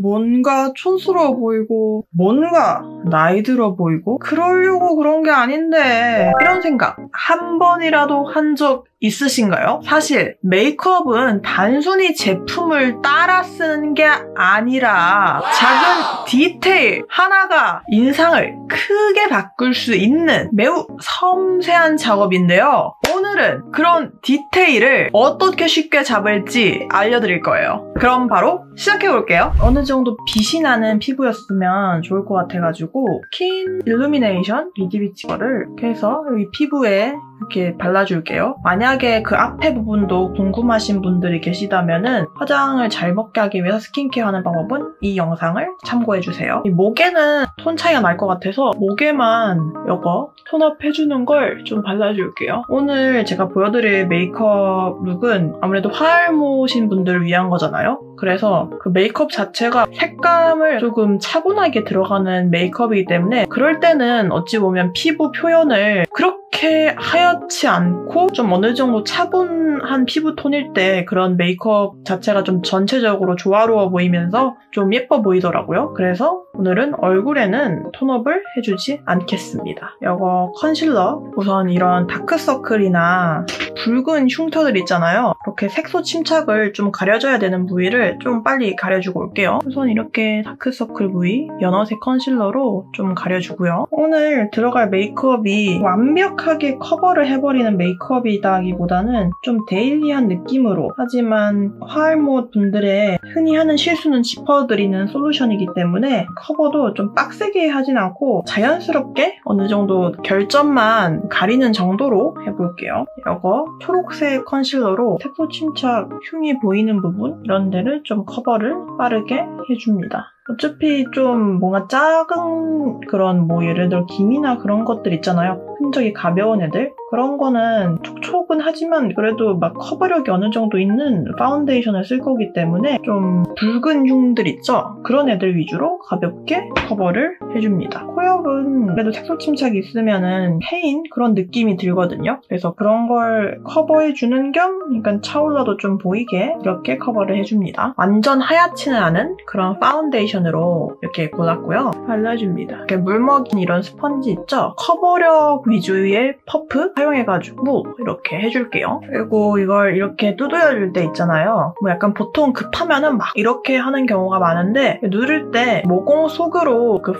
뭔가 촌스러워 보이고 뭔가 나이 들어 보이고 그러려고 그런 게 아닌데 이런 생각 한 번이라도 한 적 있으신가요? 사실 메이크업은 단순히 제품을 따라 쓰는 게 아니라 작은 디테일 하나가 인상을 크게 바꿀 수 있는 매우 섬세한 작업인데요. 오늘은 그런 디테일을 어떻게 쉽게 잡을지 알려드릴 거예요. 그럼 바로 시작해볼게요. 어느 정도 빛이 나는 피부였으면 좋을 것 같아가지고 스킨 일루미네이션 비디비치거를 이렇게 해서 여기 피부에 이렇게 발라줄게요. 만약에 그 앞에 부분도 궁금하신 분들이 계시다면은 화장을 잘 먹게 하기 위해서 스킨케어 하는 방법은 이 영상을 참고해주세요. 이 목에는 톤 차이가 날 것 같아서 목에만 이거 톤업 해주는 걸 좀 발라줄게요. 오늘 제가 보여드릴 메이크업 룩은 아무래도 화알못인 분들을 위한 거잖아요. 그래서 그 메이크업 자체가 색감을 조금 차분하게 들어가는 메이크업이기 때문에 그럴 때는 어찌 보면 피부 표현을 그렇게 하얗지 않고 좀 어느 정도 차분한 피부톤일 때 그런 메이크업 자체가 좀 전체적으로 조화로워 보이면서 좀 예뻐 보이더라고요. 그래서 오늘은 얼굴에는 톤업을 해주지 않겠습니다. 이거 컨실러, 우선 이런 다크서클이나 붉은 흉터들 있잖아요. 이렇게 색소 침착을 좀 가려줘야 되는 부위를 좀 빨리 가려주고 올게요. 우선 이렇게 다크서클 부위 연어색 컨실러로 좀 가려주고요. 오늘 들어갈 메이크업이 완벽하게 커버를 해버리는 메이크업이다기보다는 좀 데일리한 느낌으로, 하지만 화알못 분들의 흔히 하는 실수는 짚어드리는 솔루션이기 때문에 커버도 좀 빡세게 하진 않고 자연스럽게 어느 정도 결점만 가리는 정도로 해볼게요. 이거 초록색 컨실러로 색소 침착 흉이 보이는 부분 이런 데를 좀 커버를 빠르게 해줍니다. 어차피 좀 뭔가 작은 그런 뭐 예를 들어 김이나 그런 것들 있잖아요. 흔적이 가벼운 애들? 그런 거는 촉촉은 하지만 그래도 막 커버력이 어느 정도 있는 파운데이션을 쓸 거기 때문에 좀 붉은 흉들 있죠? 그런 애들 위주로 가볍게 커버를 해줍니다. 코엽은 그래도 색소 침착이 있으면은 패인 그런 느낌이 들거든요. 그래서 그런 걸 커버해주는 겸 그러니까 차올라도 좀 보이게 이렇게 커버를 해줍니다. 완전 하얗지는 않은 그런 파운데이션으로 이렇게 골랐고요. 발라줍니다. 이렇게 물먹인 이런 스펀지 있죠? 커버력 위주의 퍼프 사용해가지고 이렇게 해줄게요. 그리고 이걸 이렇게 두드려줄 때 있잖아요. 뭐 약간 보통 급하면은 막 이렇게 하는 경우가 많은데 누를 때 모공 속으로 그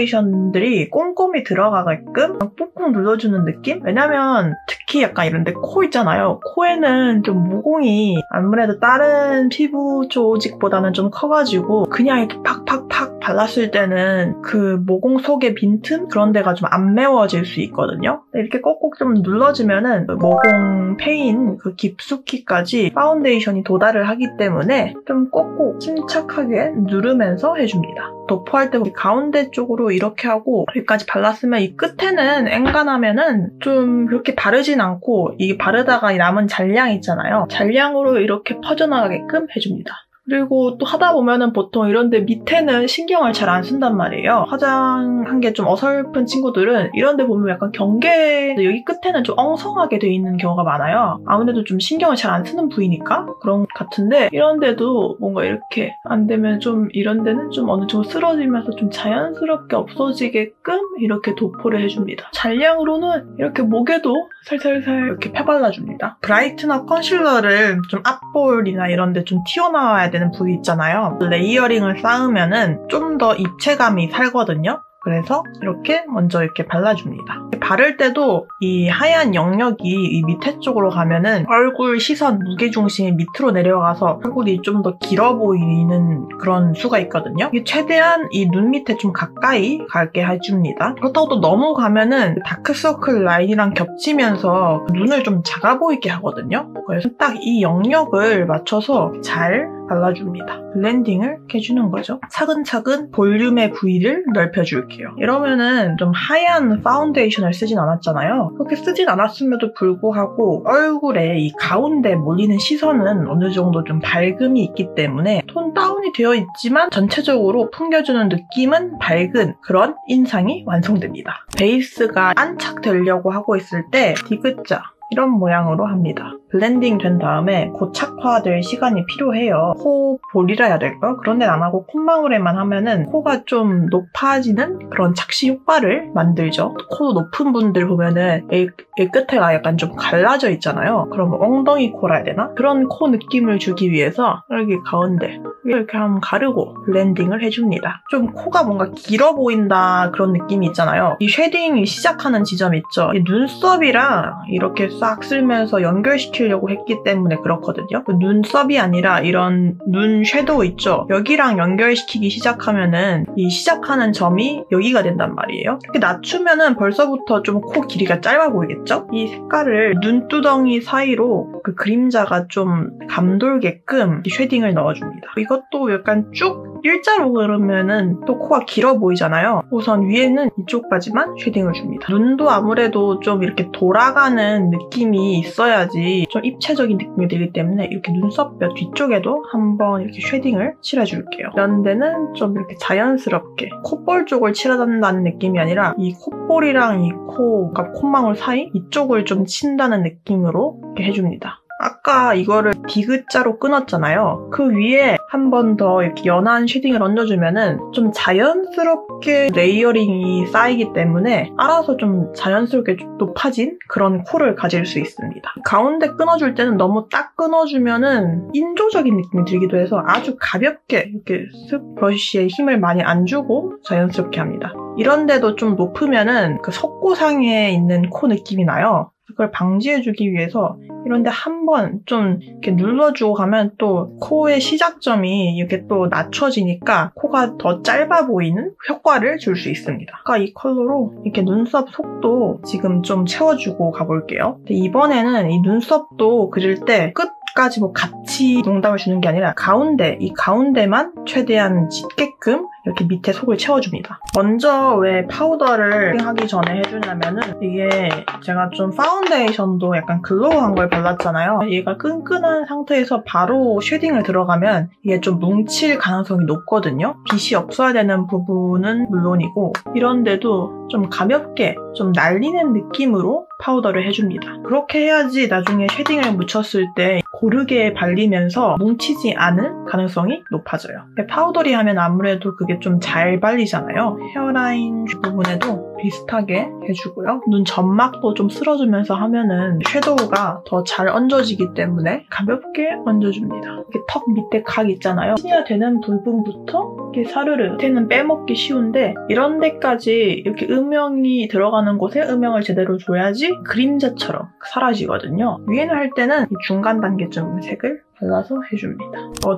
파운데이션들이 꼼꼼히 들어가게끔 꾹꾹 눌러주는 느낌? 왜냐면 특히 약간 이런데 코 있잖아요. 코에는 좀 모공이 아무래도 다른 피부 조직보다는 좀 커가지고 그냥 이렇게 팍팍팍 발랐을 때는 그 모공 속의 빈틈? 그런 데가 좀 안 메워질 수 있거든요. 이렇게 꼭꼭 좀 눌러주면은 모공 패인 그 깊숙이까지 파운데이션이 도달을 하기 때문에 좀 꼭꼭 침착하게 누르면서 해줍니다. 도포할 때 가운데 쪽으로 이렇게 하고 여기까지 발랐으면 이 끝에는 앵간하면은 좀 그렇게 바르진 않고 이 바르다가 남은 잔량 있잖아요. 잔량으로 이렇게 퍼져나가게끔 해줍니다. 그리고 또 하다 보면은 보통 이런데 밑에는 신경을 잘 안 쓴단 말이에요. 화장한 게 좀 어설픈 친구들은 이런데 보면 약간 경계 여기 끝에는 좀 엉성하게 돼 있는 경우가 많아요. 아무래도 좀 신경을 잘 안 쓰는 부위니까 그런 것 같은데 이런데도 뭔가 이렇게 안 되면 좀 이런 데는 좀 어느 정도 쓰러지면서 좀 자연스럽게 없어지게끔 이렇게 도포를 해줍니다. 잔량으로는 이렇게 목에도 살살살 이렇게 펴발라줍니다. 브라이트너 컨실러를 좀 앞볼이나 이런 데 좀 튀어나와야 되는 부위 있잖아요. 레이어링을 쌓으면은 좀 더 입체감이 살거든요. 그래서 이렇게 먼저 이렇게 발라줍니다. 바를 때도 이 하얀 영역이 이 밑에 쪽으로 가면은 얼굴 시선 무게중심이 밑으로 내려가서 얼굴이 좀 더 길어 보이는 그런 수가 있거든요. 최대한 이 눈 밑에 좀 가까이 가게 해줍니다. 그렇다고 또 너무 가면은 다크서클 라인이랑 겹치면서 눈을 좀 작아 보이게 하거든요. 그래서 딱 이 영역을 맞춰서 잘 발라줍니다. 블렌딩을 해주는 거죠. 차근차근 볼륨의 부위를 넓혀줄게요. 이러면은 좀 하얀 파운데이션을 쓰진 않았잖아요. 그렇게 쓰진 않았음에도 불구하고 얼굴에 이 가운데 몰리는 시선은 어느 정도 좀 밝음이 있기 때문에 톤 다운이 되어 있지만 전체적으로 풍겨주는 느낌은 밝은 그런 인상이 완성됩니다. 베이스가 안착되려고 하고 있을 때 디귿자 이런 모양으로 합니다. 블렌딩 된 다음에 고착화될 시간이 필요해요. 코 볼이라 해야 될까요? 그런 데는 안 하고 콧망울에만 하면은 코가 좀 높아지는 그런 착시 효과를 만들죠. 코 높은 분들 보면은 이 끝에가 약간 좀 갈라져 있잖아요. 그럼 엉덩이 코라 해야 되나? 그런 코 느낌을 주기 위해서 여기 가운데 이렇게 한번 가르고 블렌딩을 해줍니다. 좀 코가 뭔가 길어 보인다 그런 느낌이 있잖아요. 이 쉐딩이 시작하는 지점 있죠. 이 눈썹이랑 이렇게 싹 쓸면서 연결시키려고 했기 때문에 그렇거든요. 눈썹이 아니라 이런 눈 섀도우 있죠. 여기랑 연결시키기 시작하면은 이 시작하는 점이 여기가 된단 말이에요. 이렇게 낮추면은 벌써부터 좀 코 길이가 짧아 보이겠죠? 이 색깔을 눈두덩이 사이로 그 그림자가 좀 감돌게끔 이 쉐딩을 넣어줍니다. 이것도 약간 쭉 일자로 그러면은 또 코가 길어 보이잖아요. 우선 위에는 이쪽까지만 쉐딩을 줍니다. 눈도 아무래도 좀 이렇게 돌아가는 느낌이 있어야지 좀 입체적인 느낌이 들기 때문에 이렇게 눈썹뼈 뒤쪽에도 한번 이렇게 쉐딩을 칠해줄게요. 이런 데는 좀 이렇게 자연스럽게 콧볼 쪽을 칠한다는 느낌이 아니라 이 콧볼이랑 이 그러니까 콧망울 사이 이쪽을 좀 친다는 느낌으로 이렇게 해줍니다. 아까 이거를 디귿자로 끊었잖아요. 그 위에 한 번 더 이렇게 연한 쉐딩을 얹어주면은 좀 자연스럽게 레이어링이 쌓이기 때문에 알아서 좀 자연스럽게 좀 높아진 그런 코를 가질 수 있습니다. 가운데 끊어줄 때는 너무 딱 끊어주면은 인조적인 느낌이 들기도 해서 아주 가볍게 이렇게 슥 브러쉬에 힘을 많이 안 주고 자연스럽게 합니다. 이런데도 좀 높으면은 그 석고상에 있는 코 느낌이 나요. 그걸 방지해주기 위해서 이런데 한번 좀 이렇게 눌러주고 가면 또 코의 시작점이 이렇게 또 낮춰지니까 코가 더 짧아 보이는 효과를 줄 수 있습니다. 아까 이 컬러로 이렇게 눈썹 속도 지금 좀 채워주고 가볼게요. 근데 이번에는 이 눈썹도 그릴 때 끝까지 뭐 같이 농담을 주는 게 아니라 이 가운데만 최대한 짙게끔 이렇게 밑에 속을 채워줍니다. 먼저 왜 파우더를 하기 전에 해주냐면은 이게 제가 좀 파운데이션도 약간 글로우한 걸 발랐잖아요. 얘가 끈끈한 상태에서 바로 쉐딩을 들어가면 이게 좀 뭉칠 가능성이 높거든요. 빛이 없어야 되는 부분은 물론이고 이런데도 좀 가볍게 좀 날리는 느낌으로 파우더를 해줍니다. 그렇게 해야지 나중에 쉐딩을 묻혔을 때 고르게 발리면서 뭉치지 않을 가능성이 높아져요. 파우더리 하면 아무래도 그게 좀 잘 발리잖아요. 헤어라인 부분에도 비슷하게 해주고요. 눈 점막도 좀 쓸어주면서 하면은 섀도우가 더 잘 얹어지기 때문에 가볍게 얹어줍니다. 이렇게 턱 밑에 각 있잖아요. 치아 되는 부분부터 이렇게 사르르 밑에는 빼먹기 쉬운데 이런 데까지 이렇게 음영이 들어가는 곳에 음영을 제대로 줘야지 그림자처럼 사라지거든요. 위에는 할 때는 이 중간 단계쯤 색을 발라서 해줍니다.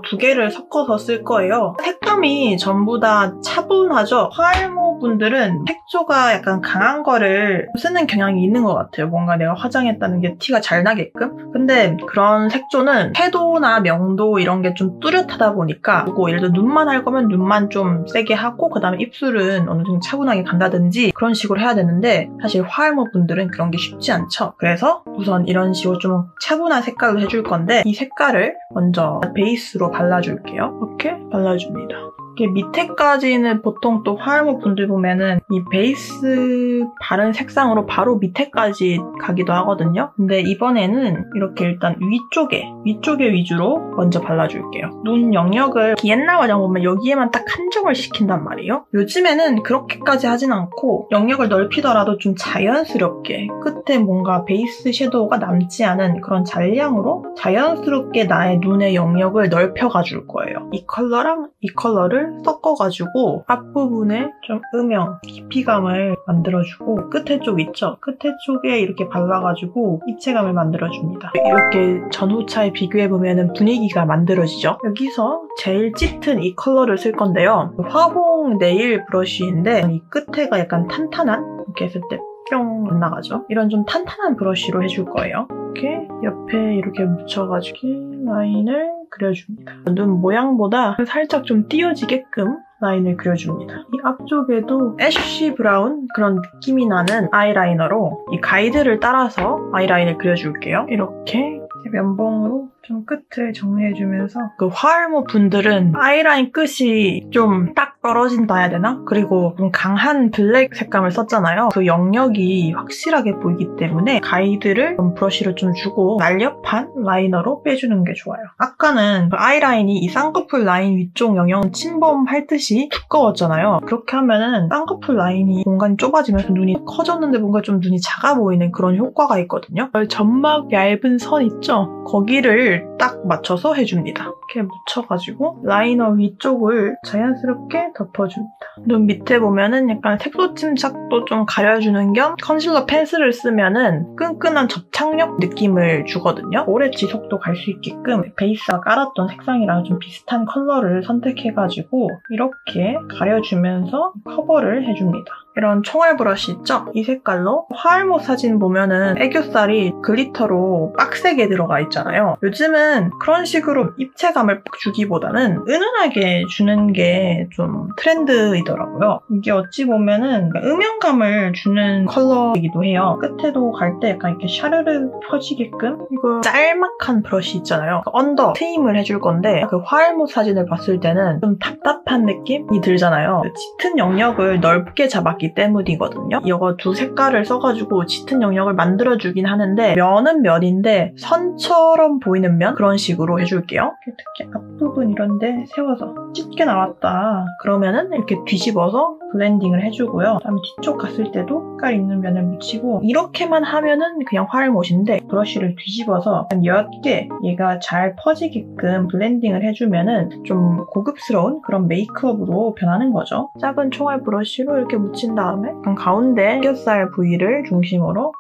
두 개를 섞어서 쓸 거예요. 색감이 전부 다 차분하죠? 화알모 분들은 색조가 약간 강한 거를 쓰는 경향이 있는 것 같아요. 뭔가 내가 화장했다는 게 티가 잘 나게끔. 근데 그런 색조는 채도나 명도 이런 게 좀 뚜렷하다 보니까 예를 들어 눈만 할 거면 눈만 좀 세게 하고 그 다음에 입술은 어느 정도 차분하게 간다든지 그런 식으로 해야 되는데 사실 화알모 분들은 그런 게 쉽지 않죠. 그래서 우선 이런 식으로 좀 차분한 색깔로 해줄 건데 이 색깔을 먼저 베이스로 발라줄게요. 이렇게 발라줍니다. 이렇게 밑에까지는 보통 또 화알모 분들 보면은 이 베이스 바른 색상으로 바로 밑에까지 가기도 하거든요. 근데 이번에는 이렇게 일단 위쪽에 위주로 먼저 발라줄게요. 눈 영역을 옛날 화장 보면 여기에만 딱 한정을 시킨단 말이에요. 요즘에는 그렇게까지 하진 않고 영역을 넓히더라도 좀 자연스럽게 끝에 뭔가 베이스 섀도우가 남지 않은 그런 잔량으로 자연스럽게 나의 눈의 영역을 넓혀가 줄 거예요. 이 컬러랑 이 컬러를 섞어가지고 앞부분에 좀 음영, 깊이감을 만들어주고 끝에 쪽 있죠? 끝에 쪽에 이렇게 발라가지고 입체감을 만들어줍니다. 이렇게 전후차에 비교해보면 분위기가 만들어지죠? 여기서 제일 짙은 이 컬러를 쓸 건데요. 화홍 네일 브러쉬인데 이 끝에가 약간 탄탄한 이렇게 했을 때 뿅 안 나가죠? 이런 좀 탄탄한 브러쉬로 해줄 거예요. 이렇게 옆에 이렇게 묻혀가지고 라인을 그려줍니다. 눈 모양보다 살짝 좀 띄어지게끔 라인을 그려줍니다. 이 앞쪽에도 애쉬 브라운 그런 느낌이 나는 아이라이너로 이 가이드를 따라서 아이라인을 그려줄게요. 이렇게 면봉으로 좀 끝을 정리해주면서 그 화알모 분들은 아이라인 끝이 좀 딱 떨어진다 해야 되나? 그리고 좀 강한 블랙 색감을 썼잖아요. 그 영역이 확실하게 보이기 때문에 가이드를 브러쉬를 좀 주고 날렵한 라이너로 빼주는 게 좋아요. 아까는 그 아이라인이 이 쌍꺼풀 라인 위쪽 영역은 침범할 듯이 두꺼웠잖아요. 그렇게 하면은 쌍꺼풀 라인이 공간이 좁아지면서 눈이 커졌는데 뭔가 좀 눈이 작아 보이는 그런 효과가 있거든요. 점막 얇은 선 있죠? 거기를 딱 맞춰서 해줍니다. 이렇게 묻혀가지고 라이너 위쪽을 자연스럽게 덮어줍니다. 눈 밑에 보면은 약간 색소 침착도 좀 가려주는 겸 컨실러 펜슬을 쓰면은 끈끈한 접착력 느낌을 주거든요. 오래 지속도 갈 수 있게끔 베이스가 깔았던 색상이랑 좀 비슷한 컬러를 선택해가지고 이렇게 가려주면서 커버를 해줍니다. 이런 총알 브러쉬 있죠? 이 색깔로 화알못 사진 보면은 애교살이 글리터로 빡세게 들어가 있잖아요. 요즘은 그런 식으로 입체감을 주기보다는 은은하게 주는 게 좀 트렌드이더라고요. 이게 어찌 보면은 음영감을 주는 컬러이기도 해요. 끝에도 갈 때 약간 이렇게 샤르르 펴지게끔 이거 짤막한 브러쉬 있잖아요. 언더 트임을 해줄 건데 그 화알못 사진을 봤을 때는 좀 답답한 느낌이 들잖아요. 짙은 영역을 넓게 잡았기 때문이거든요. 이거 두 색깔을 써가지고 짙은 영역을 만들어주긴 하는데 면은 면인데 선처럼 보이는 면? 그런 식으로 해줄게요. 특히 앞부분 이런데 세워서 짙게 나왔다. 그러면은 이렇게 뒤집어서 블렌딩을 해주고요. 그다음에 뒤쪽 갔을 때도 색깔 있는 면을 묻히고 이렇게만 하면은 그냥 화알못인데 브러쉬를 뒤집어서 옅게 얘가 잘 퍼지게끔 블렌딩을 해주면은 좀 고급스러운 그런 메이크업으로 변하는 거죠. 작은 총알 브러쉬로 이렇게 묻힌 다음에 가운데 애교살 부위를 중심으로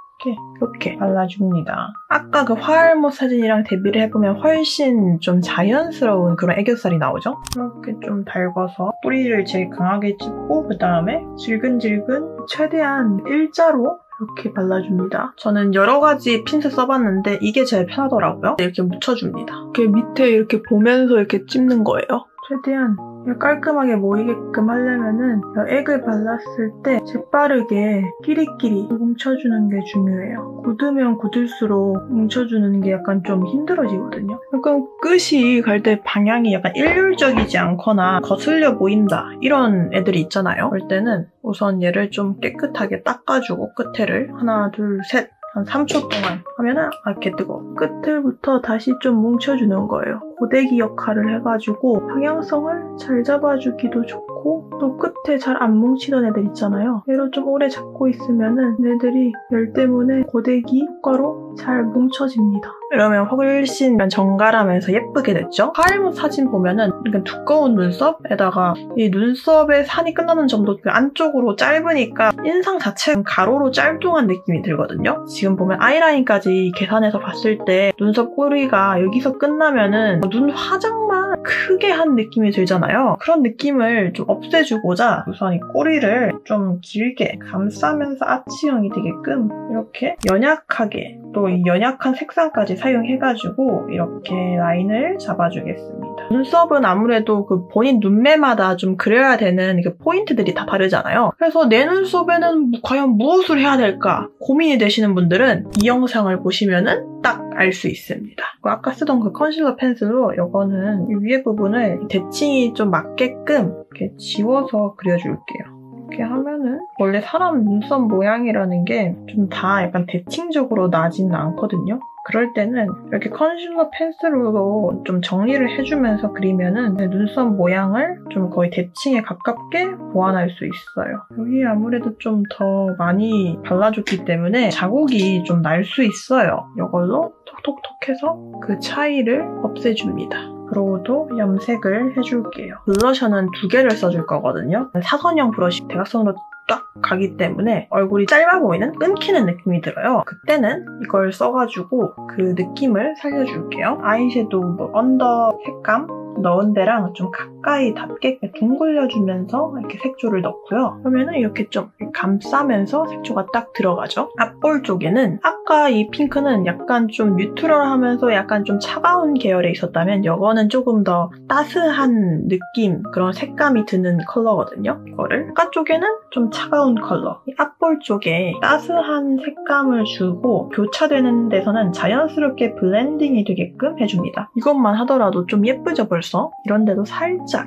이렇게 발라줍니다. 아까 그 화알못 사진이랑 대비를 해보면 훨씬 좀 자연스러운 그런 애교살이 나오죠? 이렇게 좀 달궈서 뿌리를 제일 강하게 찝고 그 다음에 질근질근 최대한 일자로 이렇게 발라줍니다. 저는 여러 가지 핀셋 써봤는데 이게 제일 편하더라고요. 이렇게 묻혀줍니다. 이렇게 밑에 이렇게 보면서 이렇게 찝는 거예요. 최대한 깔끔하게 모이게끔 하려면은 액을 발랐을 때 재빠르게 끼리끼리 뭉쳐주는 게 중요해요. 굳으면 굳을수록 뭉쳐주는 게 약간 좀 힘들어지거든요. 약간 끝이 갈 때 방향이 약간 일률적이지 않거나 거슬려 보인다 이런 애들이 있잖아요. 그럴 때는 우선 얘를 좀 깨끗하게 닦아주고 끝에를 하나 둘 셋 한 3초 동안 하면은 이렇게 뜨거워. 끝을부터 다시 좀 뭉쳐주는 거예요. 고데기 역할을 해가지고 방향성을 잘 잡아주기도 좋고 또 끝에 잘 안 뭉치던 애들 있잖아요. 얘를 좀 오래 잡고 있으면은 얘들이 열 때문에 고데기 효과로 잘 뭉쳐집니다. 이러면 훨씬 정갈하면서 예쁘게 됐죠? 화알못 사진 보면은 두꺼운 눈썹에다가 이 눈썹의 산이 끝나는 점도 그 안쪽으로 짧으니까 인상 자체가 가로로 짤뚱한 느낌이 들거든요. 지금 보면 아이라인까지 계산해서 봤을 때 눈썹 꼬리가 여기서 끝나면은 눈 화장만 크게 한 느낌이 들잖아요. 그런 느낌을 좀 없애주고자 우선 이 꼬리를 좀 길게 감싸면서 아치형이 되게끔 이렇게 연약하게 또 이 연약한 색상까지 사용해가지고 이렇게 라인을 잡아주겠습니다. 눈썹은 아무래도 그 본인 눈매마다 좀 그려야 되는 그 포인트들이 다 다르잖아요. 그래서 내 눈썹에는 과연 무엇을 해야 될까 고민이 되시는 분들은 이 영상을 보시면은 딱 알 수 있습니다. 아까 쓰던 그 컨실러 펜슬로 이거는 이 위에 부분을 대칭이 좀 맞게끔 이렇게 지워서 그려줄게요. 이렇게 하면은 원래 사람 눈썹 모양이라는 게 좀 다 약간 대칭적으로 나지는 않거든요. 그럴 때는 이렇게 컨실러 펜슬로 좀 정리를 해주면서 그리면은 내 눈썹 모양을 좀 거의 대칭에 가깝게 보완할 수 있어요. 여기 아무래도 좀 더 많이 발라줬기 때문에 자국이 좀 날 수 있어요. 이걸로 톡톡톡 해서 그 차이를 없애줍니다. 그러고도 염색을 해줄게요. 블러셔는 2개를 써줄 거거든요. 사선형 브러쉬 대각선으로 딱 가기 때문에 얼굴이 짧아 보이는 끊기는 느낌이 들어요. 그때는 이걸 써가지고 그 느낌을 살려줄게요. 아이섀도우 언더 색감 넣은 데랑 좀 가까이 닿게 둥글려주면서 이렇게 색조를 넣고요. 그러면은 이렇게 좀 감싸면서 색조가 딱 들어가죠. 앞볼 쪽에는 아까 아까 이 핑크는 약간 좀 뉴트럴하면서 약간 좀 차가운 계열에 있었다면 이거는 조금 더 따스한 느낌, 그런 색감이 드는 컬러거든요. 이거를 바깥쪽에는 좀 차가운 컬러, 이 앞볼 쪽에 따스한 색감을 주고 교차되는 데서는 자연스럽게 블렌딩이 되게끔 해줍니다. 이것만 하더라도 좀 예쁘죠 벌써? 이런 데도 살짝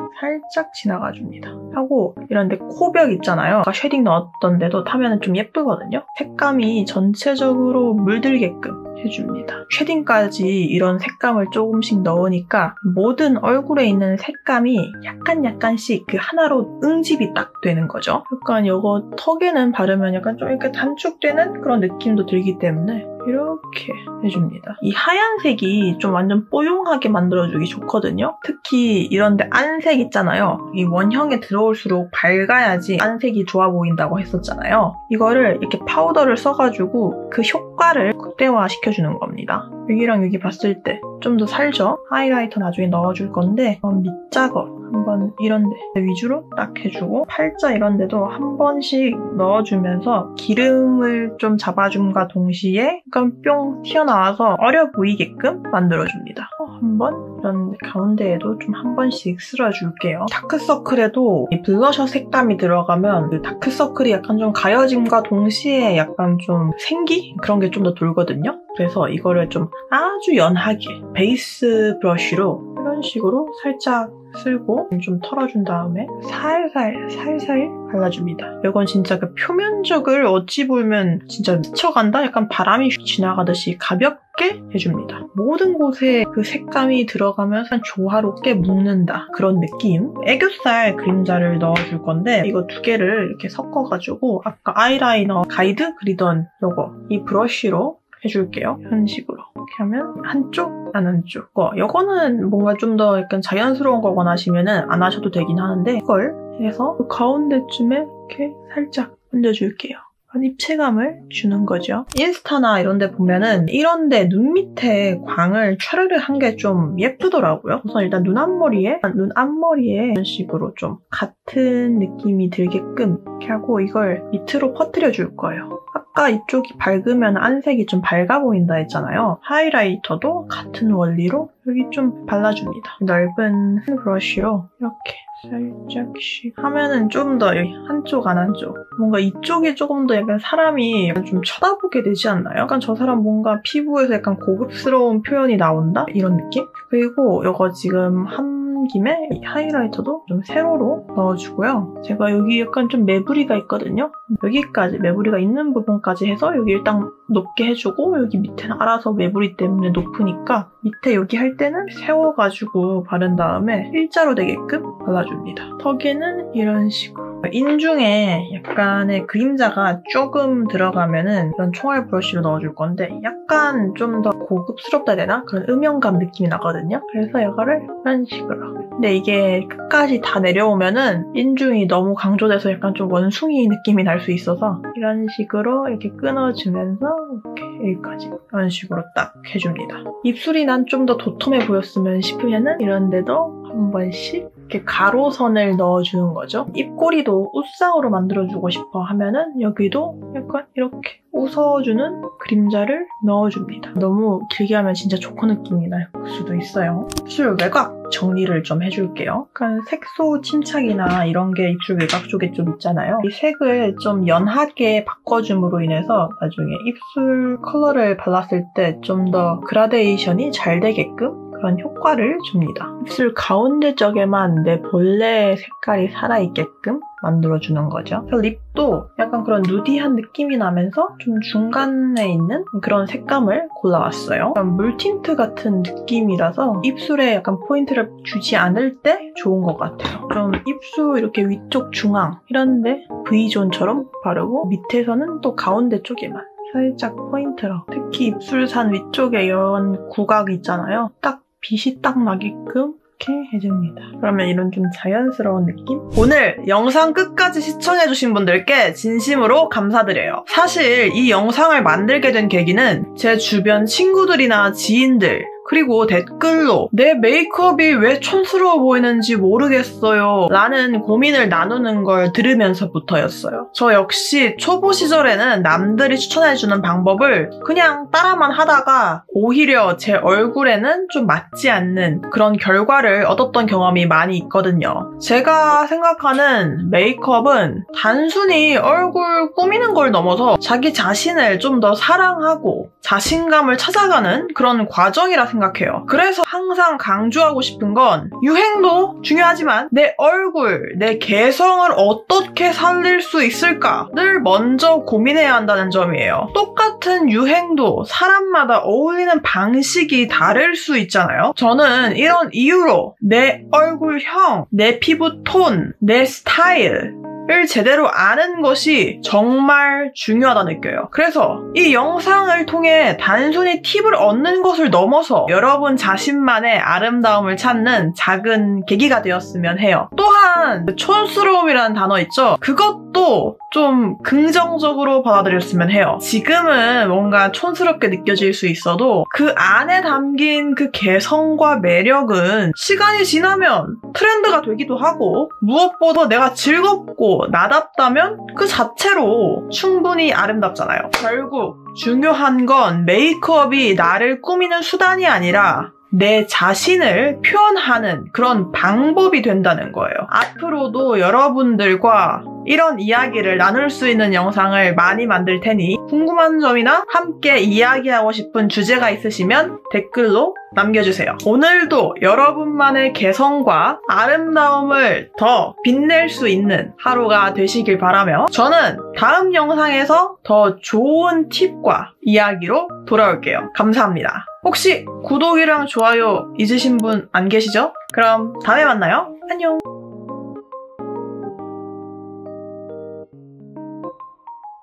지나가줍니다. 하고 이런 데 코벽 있잖아요. 아까 쉐딩 넣었던 데도 타면 좀 예쁘거든요. 색감이 전체적으로 물들게끔 해줍니다. 쉐딩까지 이런 색감을 조금씩 넣으니까 모든 얼굴에 있는 색감이 약간씩 그 하나로 응집이 딱 되는 거죠. 약간 이거 턱에는 바르면 약간 좀 이렇게 단축되는 그런 느낌도 들기 때문에 이렇게 해줍니다. 이 하얀색이 좀 완전 뽀용하게 만들어주기 좋거든요. 특히 이런데 안색 있잖아요. 이 원형에 들어올수록 밝아야지 안색이 좋아 보인다고 했었잖아요. 이거를 이렇게 파우더를 써가지고 그 효과를 극대화시켜주는 겁니다. 여기랑 여기 봤을 때 좀 더 살죠? 하이라이터 나중에 넣어줄 건데 밑작업 한번 이런 데 위주로 딱 해주고 팔자 이런 데도 한 번씩 넣어주면서 기름을 좀 잡아줌과 동시에 약간 뿅 튀어나와서 어려 보이게끔 만들어줍니다. 한번 이런 가운데에도 좀 한 번씩 쓸어줄게요. 다크서클에도 이 블러셔 색감이 들어가면 그 다크서클이 약간 좀 가려짐과 동시에 약간 좀 생기? 그런 게 좀 더 돌거든요. 그래서 이거를 좀 아주 연하게 베이스 브러쉬로 이런 식으로 살짝 쓸고 좀 털어준 다음에 살살 발라줍니다. 이건 진짜 그 표면적을 어찌 보면 진짜 미쳐간다? 약간 바람이 지나가듯이 가볍게 해줍니다. 모든 곳에 그 색감이 들어가면서 조화롭게 묶는다. 그런 느낌. 애교살 그림자를 넣어줄 건데 이거 두 개를 이렇게 섞어가지고 아까 아이라이너 가이드 그리던 요거 이 브러쉬로 해줄게요. 이런 식으로. 이렇게 하면 한쪽, 안 한쪽. 이거는 뭔가 좀 더 약간 자연스러운 거 원하시면은 안 하셔도 되긴 하는데 이걸 해서 그 가운데쯤에 이렇게 살짝 얹어줄게요. 입체감을 주는 거죠. 인스타나 이런 데 보면은 이런 데 눈 밑에 광을 촤르르 한 게 좀 예쁘더라고요. 우선 일단 눈 앞머리에 이런 식으로 좀 같은 느낌이 들게끔 이렇게 하고 이걸 밑으로 퍼뜨려 줄 거예요. 아까 이쪽이 밝으면 안색이 좀 밝아 보인다 했잖아요. 하이라이터도 같은 원리로 여기 좀 발라줍니다. 넓은 브러쉬로 이렇게 살짝씩 하면은 좀 더 한쪽 안 한쪽 뭔가 이쪽이 조금 더 약간 사람이 좀 쳐다보게 되지 않나요? 약간 저 사람 뭔가 피부에서 약간 고급스러운 표현이 나온다? 이런 느낌? 그리고 이거 지금 한 김에 이 하이라이터도 좀 세로로 넣어주고요. 제가 여기 약간 좀 매부리가 있거든요. 여기까지 매부리가 있는 부분까지 해서 여기 일단 높게 해주고 여기 밑에는 알아서 매부리 때문에 높으니까 밑에 여기 할 때는 세워가지고 바른 다음에 일자로 되게끔 발라줍니다. 턱에는 이런 식으로 인중에 약간의 그림자가 조금 들어가면은 이런 총알 브러쉬로 넣어줄 건데 약간 좀 더 고급스럽다 해야 되나? 그런 음영감 느낌이 나거든요. 그래서 이거를 이런 식으로. 근데 이게 끝까지 다 내려오면은 인중이 너무 강조돼서 약간 좀 원숭이 느낌이 날 수 있어서 이런 식으로 이렇게 끊어주면서 이렇게 여기까지 이런 식으로 딱 해줍니다. 입술이 난 좀 더 도톰해 보였으면 싶으면은 이런 데도 한 번씩 이렇게 가로선을 넣어주는 거죠. 입꼬리도 웃상으로 만들어주고 싶어 하면은 여기도 약간 이렇게 웃어주는 그림자를 넣어줍니다. 너무 길게 하면 진짜 조커 느낌이 날 수도 있어요. 입술 외곽 정리를 좀 해줄게요. 약간 색소 침착이나 이런 게 입술 외곽 쪽에 좀 있잖아요. 이 색을 좀 연하게 바꿔줌으로 인해서 나중에 입술 컬러를 발랐을 때 좀 더 그라데이션이 잘 되게끔 그런 효과를 줍니다. 입술 가운데 쪽에만 내 본래 색깔이 살아있게끔 만들어주는 거죠. 그래서 립도 약간 그런 누디한 느낌이 나면서 좀 중간에 있는 그런 색감을 골라왔어요. 물틴트 같은 느낌이라서 입술에 약간 포인트를 주지 않을 때 좋은 것 같아요. 좀 입술 이렇게 위쪽 중앙 이런데 V존처럼 바르고 밑에서는 또 가운데 쪽에만 살짝 포인트로 특히 입술산 위쪽에 이런 구각 있잖아요. 딱 빛이 딱 나게끔 이렇게 해줍니다. 그러면 이런 좀 자연스러운 느낌? 오늘 영상 끝까지 시청해주신 분들께 진심으로 감사드려요. 사실 이 영상을 만들게 된 계기는 제 주변 친구들이나 지인들 그리고 댓글로 내 메이크업이 왜 촌스러워 보이는지 모르겠어요 라는 고민을 나누는 걸 들으면서부터였어요. 저 역시 초보 시절에는 남들이 추천해주는 방법을 그냥 따라만 하다가 오히려 제 얼굴에는 좀 맞지 않는 그런 결과를 얻었던 경험이 많이 있거든요. 제가 생각하는 메이크업은 단순히 얼굴 꾸미는 걸 넘어서 자기 자신을 좀 더 사랑하고 자신감을 찾아가는 그런 과정이라 생각해요. 그래서 항상 강조하고 싶은 건 유행도 중요하지만 내 얼굴, 내 개성을 어떻게 살릴 수 있을까를 먼저 고민해야 한다는 점이에요. 똑같은 유행도 사람마다 어울리는 방식이 다를 수 있잖아요. 저는 이런 이유로 내 얼굴형, 내 피부 톤, 내 스타일 을 제대로 아는 것이 정말 중요하다 느껴요. 그래서 이 영상을 통해 단순히 팁을 얻는 것을 넘어서 여러분 자신만의 아름다움을 찾는 작은 계기가 되었으면 해요. 또한 촌스러움이라는 단어 있죠? 그것도 좀 긍정적으로 받아들였으면 해요. 지금은 뭔가 촌스럽게 느껴질 수 있어도 그 안에 담긴 그 개성과 매력은 시간이 지나면 트렌드가 되기도 하고 무엇보다 내가 즐겁고 나답다면 그 자체로 충분히 아름답잖아요. 결국 중요한 건 메이크업이 나를 꾸미는 수단이 아니라 내 자신을 표현하는 그런 방법이 된다는 거예요. 앞으로도 여러분들과 이런 이야기를 나눌 수 있는 영상을 많이 만들 테니 궁금한 점이나 함께 이야기하고 싶은 주제가 있으시면 댓글로 남겨주세요. 오늘도 여러분만의 개성과 아름다움을 더 빛낼 수 있는 하루가 되시길 바라며 저는 다음 영상에서 더 좋은 팁과 이야기로 돌아올게요. 감사합니다. 혹시 구독이랑 좋아요 잊으신 분 안 계시죠? 그럼 다음에 만나요. 안녕.